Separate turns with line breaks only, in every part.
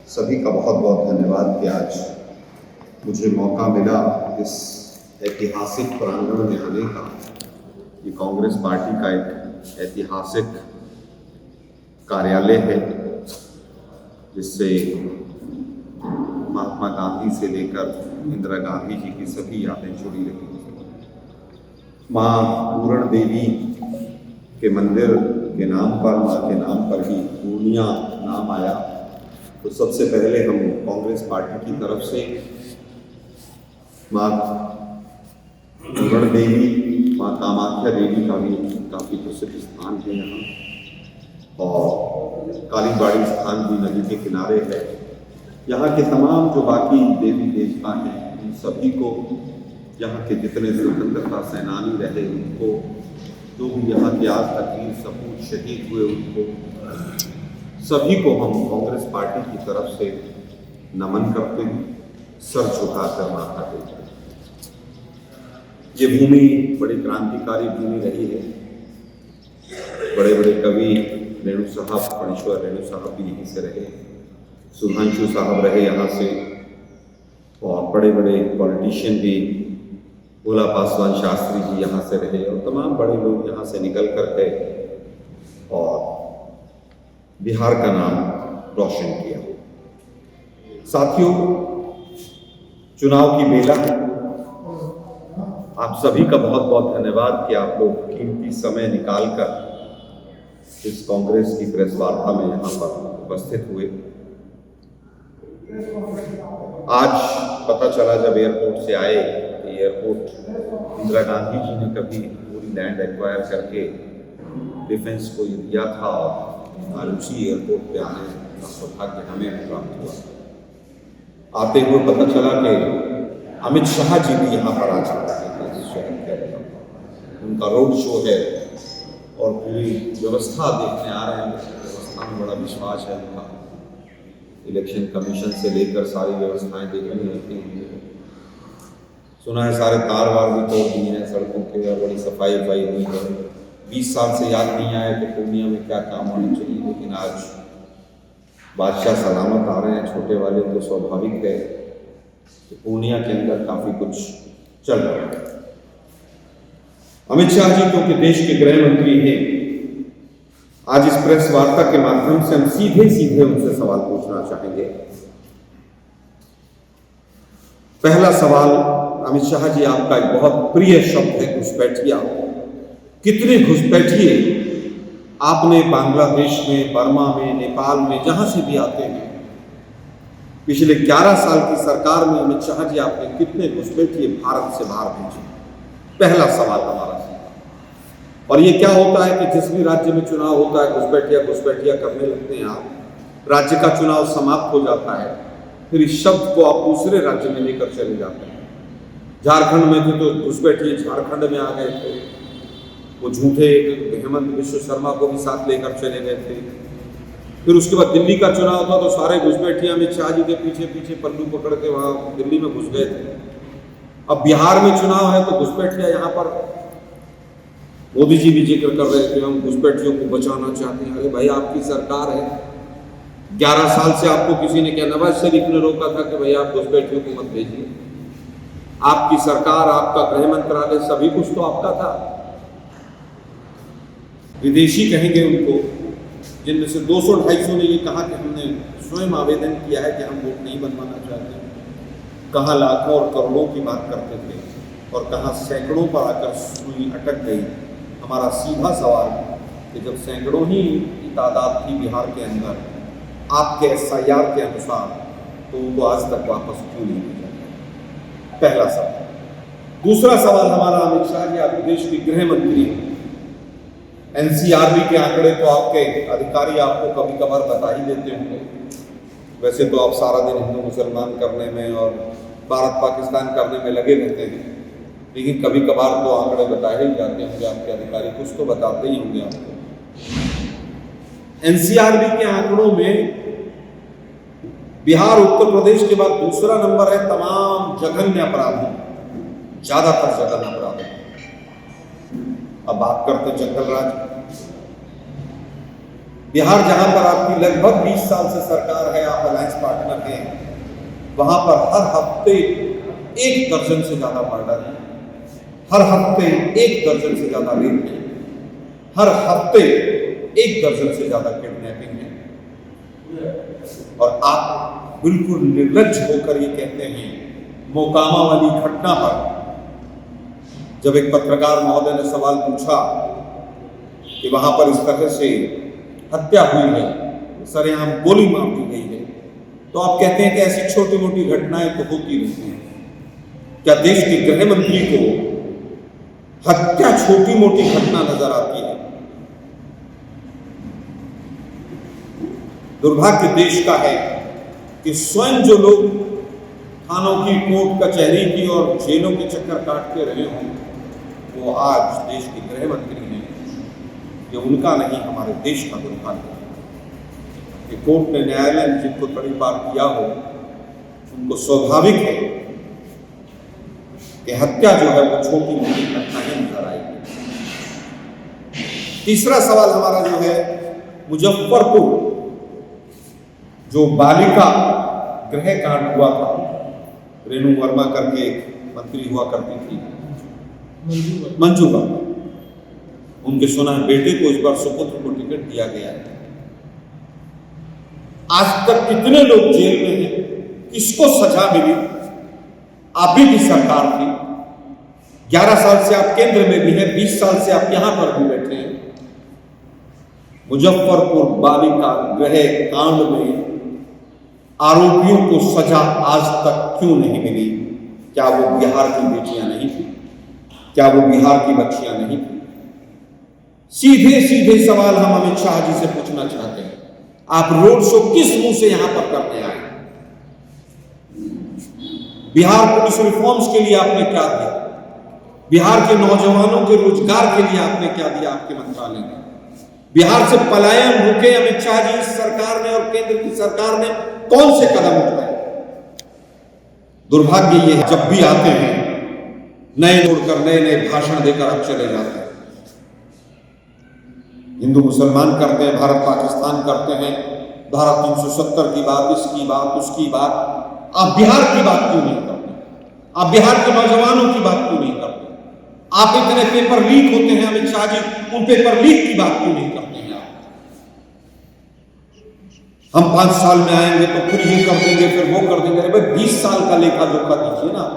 सभी का बहुत बहुत धन्यवाद कि आज मुझे मौका मिला इस ऐतिहासिक प्रांगण में आने का। ये कांग्रेस पार्टी का एक ऐतिहासिक कार्यालय है जिससे महात्मा गांधी से लेकर इंदिरा गांधी जी की सभी यादें जुड़ी रही। माँ पूरण देवी के मंदिर के नाम पर, माँ के नाम पर ही पूर्णिया नाम आया। तो सबसे पहले हम कांग्रेस पार्टी की तरफ से माँ पूरण देवी, माँ कामाख्या देवी का भी काफ़ी प्रसिद्ध स्थान है यहाँ, और कालीबाड़ी स्थान भी नदी के किनारे है। यहाँ के तमाम जो बाकी देवी देवता हैं उन सभी को, यहाँ के जितने स्वतंत्रता सेनानी रहे उनको, जो भी यहाँ के आज तक वीर सपूत शहीद हुए उनको, सभी को हम कांग्रेस पार्टी की तरफ से नमन करते हैं, सर झुकाकर माथा टेकते हैं। ये भूमि बड़ी क्रांतिकारी भूमि रही है। बड़े बड़े कवि रेणु साहब, फणीश्वर रेणु साहब भी यहीं से रहे, सुधांशु साहब रहे यहाँ से, और बड़े बड़े पॉलिटिशियन भी, भोला पासवान शास्त्री जी यहाँ से रहे, और तमाम बड़े लोग यहाँ से निकल कर गए और बिहार का नाम रोशन किया। साथियों, चुनाव की बेला है। आप सभी का बहुत बहुत धन्यवाद कि आप लोग कीमती समय निकालकर इस कांग्रेस की प्रेस वार्ता में यहाँ पर उपस्थित हुए। आज पता चला जब एयरपोर्ट से आए, एयरपोर्ट इंदिरा गांधी जी ने कभी पूरी लैंड एक्वायर करके डिफेंस को दिया था, और आरुचि एयरपोर्ट पे आने का सौभाग्य हमें प्राप्त हुआ। आते हुए पता चला कि अमित शाह जी भी यहाँ पर आ चुके हैं इस शहर के अंदर। उनका रोड शो है और पूरी व्यवस्था देखने आ रहे हैं। व्यवस्था में बड़ा विश्वास है उनका। इलेक्शन कमीशन से लेकर सारी व्यवस्थाएं देखनी होती हैं। सुना है सारे तार वार भी तोड़ दिए हैं सड़कों के, और बड़ी सफाई वफाई हुई है। 20 साल से याद नहीं आया कि पूर्णिया में क्या काम होना चाहिए, लेकिन आज बादशाह सलामत आ रहे हैं छोटे वाले, तो स्वाभाविक है कि पूर्णिया के अंदर काफ़ी कुछ चल रहा है। अमित शाह जी क्योंकि देश के गृह मंत्री हैं, आज इस प्रेस वार्ता के माध्यम से हम सीधे सीधे उनसे सवाल पूछना चाहेंगे। पहला सवाल, अमित शाह जी, आपका एक बहुत प्रिय शब्द है घुसपैठिया। कितने घुसपैठिए आपने बांग्लादेश में, बर्मा में, नेपाल में, जहां से भी आते हैं, पिछले 11 साल की सरकार में अमित शाह जी आपने कितने घुसपैठिए भारत से बाहर भेजे? पहला सवाल हमारा सीधा। और ये क्या होता है कि जिस भी राज्य में चुनाव होता है घुसपैठिया करने लगते हैं आप, राज्य का चुनाव समाप्त हो जाता है, फिर इस शब्द को आप दूसरे राज्य में लेकर चले जाते हैं। झारखंड में थे तो घुसपैठिए झारखंड में आ गए थे, वो झूठे हेमंत विश्व शर्मा को भी साथ लेकर चले गए थे। फिर उसके बाद दिल्ली का चुनाव था तो सारे घुसपैठिए अमित शाह जी के पीछे पीछे पल्लू पकड़ के वहाँ दिल्ली में घुस गए थे। अब बिहार में चुनाव है तो घुसपैठिया यहाँ पर, मोदी जी भी जिक्र कर रहे थे हम घुसपैठियों को बचाना चाहते हैं। अरे भाई, आपकी सरकार है, 11 साल से आपको किसी ने क्या, नवाज शरीफ ने रोका था कि भाई आप घुसपैठियों को मत भेजिए। आपकी सरकार, आपका गृह मंत्रालय, सभी कुछ तो आपका था। विदेशी कहेंगे उनको, जिनमें से 200-250 ने ये कहा कि हमने स्वयं आवेदन किया है कि हम वोट नहीं बनवाना चाहते। कहाँ लाखों और करोड़ों की बात करते थे और कहाँ सैकड़ों पर आकर सुई अटक गई। हमारा सीधा सवाल कि जब सैकड़ों ही की तादाद थी बिहार के अंदर आपके SIR के अनुसार, तो उनको आज तक वापस क्यों नहीं भेजा? पहला सवाल। दूसरा सवाल हमारा, अमित शाह जी आप देश के गृह मंत्री हैं, NCRB के आंकड़े तो आपके अधिकारी आपको कभी कभार बता ही देते होंगे। वैसे तो आप सारा दिन हिंदू मुसलमान करने में और भारत पाकिस्तान करने में लगे रहते हैं, लेकिन कभी कभार तो आंकड़े बताए ही जाते होंगे आपके अधिकारी, कुछ तो बताते ही होंगे आपको। NCRB के आंकड़ों में बिहार उत्तर प्रदेश के बाद दूसरा नंबर है तमाम जघन्य अपराधों, ज्यादातर जघन्य अपराधों। अब बात करते जंगल राज। बिहार जहां पर आपकी लगभग 20 साल से सरकार है, आप अलायंस पार्टनर हैं, वहां पर हर हफ्ते 1 दर्जन से ज्यादा मर्डर है, हर हफ्ते 1 दर्जन से ज्यादा रेप है, हर हफ्ते 1 दर्जन से ज्यादा किडनैपिंग है। और आप बिल्कुल निर्लज्ज होकर ये कहते हैं, मोकामा वाली घटना पर जब एक पत्रकार महोदय ने सवाल पूछा कि वहां पर इस तरह से हत्या हुई है, सरेआम गोली मार दी गई है, तो आप कहते हैं कि ऐसी छोटी मोटी घटनाएं तो होती रहती हैं। क्या देश के गृह मंत्री को हत्या छोटी मोटी घटना नजर आती है? दुर्भाग्य देश का है कि स्वयं जो लोग थानों की, कोर्ट कचहरी की और जेलों के चक्कर काटते रहे हों, वो आज देश के गृह मंत्री हैं। ये उनका नहीं, हमारे देश का दुर्भाग्य है कि कोर्ट ने, न्यायालय ने जिनको बड़ी बार किया हो, उनको स्वाभाविक है कि हत्या जो है वो छोटी मोटी घटना ही नजर आएगी। तीसरा सवाल हमारा जो है, मुजफ्फरपुर जो बालिका गृह कांड हुआ था, रेणु वर्मा करके एक मंत्री हुआ करती थी, मंजू वर्मा, उनके सुना बेटे को इस बार सुपुत्र को टिकट दिया गया है। आज तक कितने लोग जेल में हैं, किसको सजा मिली? आप भी सरकार थी, 11 साल से आप केंद्र में भी हैं, 20 साल से आप यहां पर भी बैठे हैं। मुजफ्फरपुर बालिका गृह कांड में आरोपियों को सजा आज तक क्यों नहीं मिली? क्या वो बिहार की बेटियां नहीं थी? क्या वो बिहार की बच्चियां नहीं थी? सीधे सीधे सवाल हम अमित शाह जी से पूछना चाहते हैं। आप रोड शो किस मुंह से यहां पर करने आए? बिहार पुलिस रिफॉर्म्स के लिए आपने क्या दिया? बिहार के नौजवानों के रोजगार के लिए आपने क्या दिया आपके मंत्रालय ने? बिहार से पलायन रुके अमित शाह जी, इस सरकार ने और केंद्र की सरकार ने कौन से कदम उठाए? दुर्भाग्य ये है, जब भी आते हैं नए जोड़कर नए नए भाषण देकर अब चले जाते हैं। हिंदू मुसलमान करते हैं, भारत पाकिस्तान करते हैं, धारा 370 की बात, इसकी बात, उसकी बात। आप बिहार की बात क्यों नहीं करते? आप बिहार के नौजवानों की बात क्यों नहीं करते? आप इतने पेपर लीक होते हैं अमित शाह जी, उन पेपर लीक की बात क्यों नहीं करते हैं आप? हम 5 साल में आएंगे तो फिर ये कर देंगे, फिर वो कर देंगे। अरे भाई 20 साल का लेखा जोखा दीजिए ना।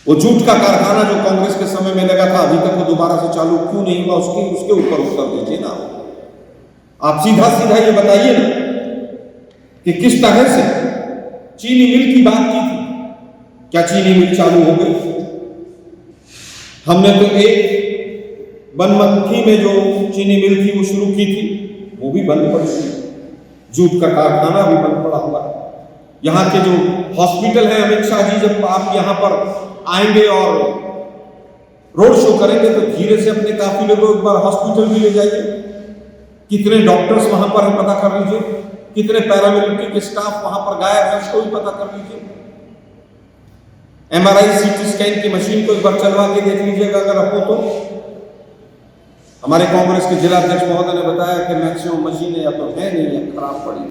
वो जूट का कारखाना जो कांग्रेस के समय में लगा था, अभी तक वो दोबारा से चालू क्यों नहीं हुआ? उसके ऊपर उत्तर दीजिए ना। आप सीधा सीधा ये बताइए ना कि किस तरह से चीनी मिल की बात की थी, क्या चीनी मिल चालू हो गई? हमने तो एक बनमनखी में जो चीनी मिल थी वो शुरू की थी, वो भी बंद पड़ी थी। जूट का कारखाना भी बंद पड़ा हुआ। यहाँ के जो हॉस्पिटल है, अमित शाह जी जब आप यहाँ पर आएंगे और रोड शो करेंगे तो धीरे से अपने काफिले को एक बार हॉस्पिटल भी ले जाइए। कितने डॉक्टर्स वहां पर है पता कर लीजिए, कितने पैरामिलिट्री के स्टाफ वहां पर गायब है उसको भी पता कर लीजिए। MRI CT स्कैन की मशीन को एक बार चलवा के देख लीजिएगा अगर आपको तो। हमारे कांग्रेस के जिला अध्यक्ष महोदय ने बताया कि मैक्सिमम मशीनें या तो है नहीं या खराब पड़ी।